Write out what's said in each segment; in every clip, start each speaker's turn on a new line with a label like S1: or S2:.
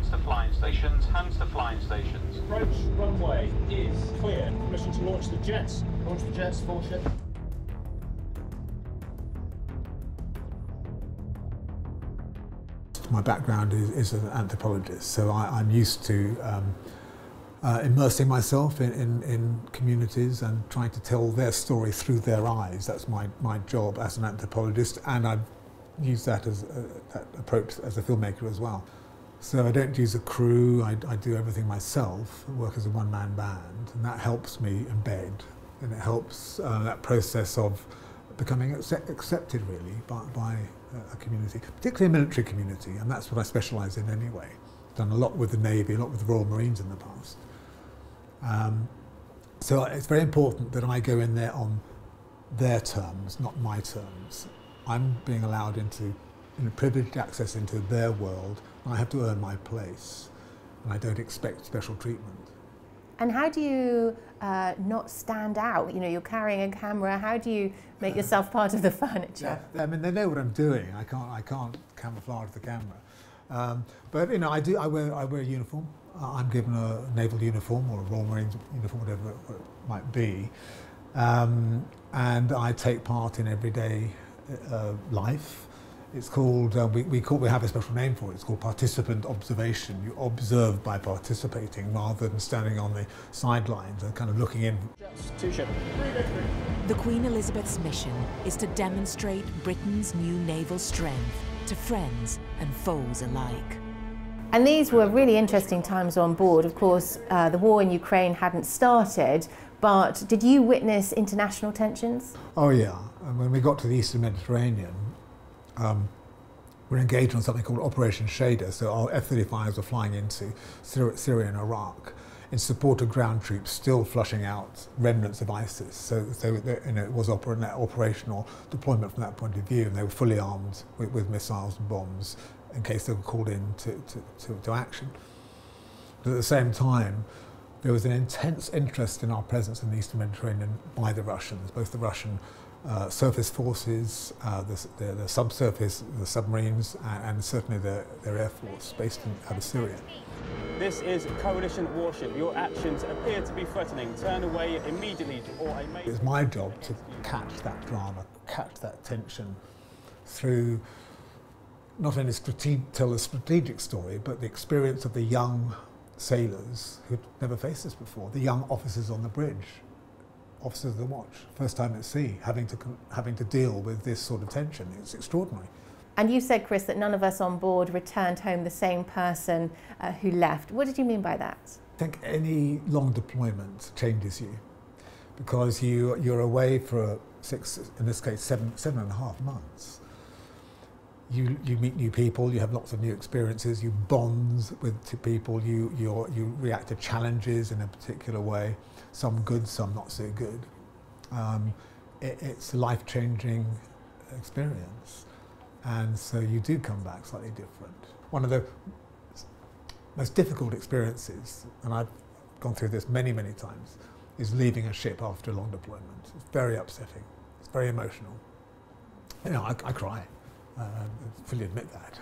S1: Hands to flying stations, hands to flying stations.
S2: Approach runway is clear. Permission to launch the jets. Launch the jets, Warship.
S3: My background is an anthropologist, so I'm used to immersing myself in communities and trying to tell their story through their eyes. That's my job as an anthropologist, and I've used that approach as a filmmaker as well. So I don't use a crew, I do everything myself, I work as a one-man band, and that helps me embed, and it helps that process of becoming accepted really by a community, particularly a military community, and that's what I specialise in anyway. I've done a lot with the Navy, a lot with the Royal Marines in the past. So it's very important that I go in there on their terms, not my terms. I'm being allowed into privileged access into their world, and I have to earn my place, and I don't expect special treatment.
S4: And how do you not stand out? You know, you're carrying a camera. How do you make yourself part of the furniture?
S3: Yeah, I mean, they know what I'm doing. I can't camouflage the camera. But you know, I wear a uniform. I'm given a naval uniform or a Royal Marines uniform, whatever it might be, and I take part in everyday life. It's called, we have a special name for it, it's called participant observation. You observe by participating rather than standing on the sidelines and kind of looking in.
S5: The Queen Elizabeth's mission is to demonstrate Britain's new naval strength to friends and foes alike.
S4: And these were really interesting times on board. Of course, the war in Ukraine hadn't started, but did you witness international tensions?
S3: Oh yeah, and when we got to the Eastern Mediterranean, we're engaged on something called Operation Shader, so our F-35s were flying into Syria and Iraq in support of ground troops still flushing out remnants of ISIS. So you know, it was operational deployment from that point of view, and they were fully armed with missiles and bombs in case they were called in to action. But at the same time, there was an intense interest in our presence in the Eastern Mediterranean by the Russians, both the Russian surface forces, the subsurface, the submarines, and certainly their air force based out of Syria.
S6: This is coalition warship. Your actions appear to be threatening. Turn away immediately or I may...
S3: It's my job to catch that drama, catch that tension through not only tell a strategic story, but the experience of the young sailors who'd never faced this before, the young officers on the bridge, officers of the watch, first time at sea, having to deal with this sort of tension. It's extraordinary.
S4: And you said, Chris, that none of us on board returned home the same person who left. What did you mean by that?
S3: I think any long deployment changes you, because you're away for in this case, seven and a half months. You meet new people, you have lots of new experiences, you bond with people, you react to challenges in a particular way, some good, some not so good. It's a life-changing experience, and so you do come back slightly different. One of the most difficult experiences, and I've gone through this many, many times, is leaving a ship after a long deployment. It's very upsetting, it's very emotional. You know, I cry. I fully admit that.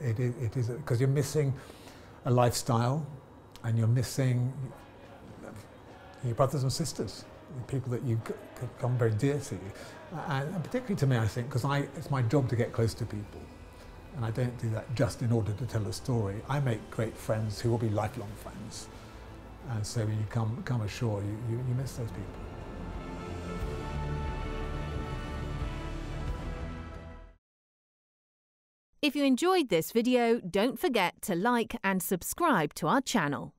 S3: It is because you're missing a lifestyle, and you're missing your brothers and sisters, people that you come very dear to you, and particularly to me, I think, because it's my job to get close to people, and I don't do that just in order to tell a story. I make great friends who will be lifelong friends, and so when you come ashore, you miss those people.
S5: If you enjoyed this video, don't forget to like and subscribe to our channel.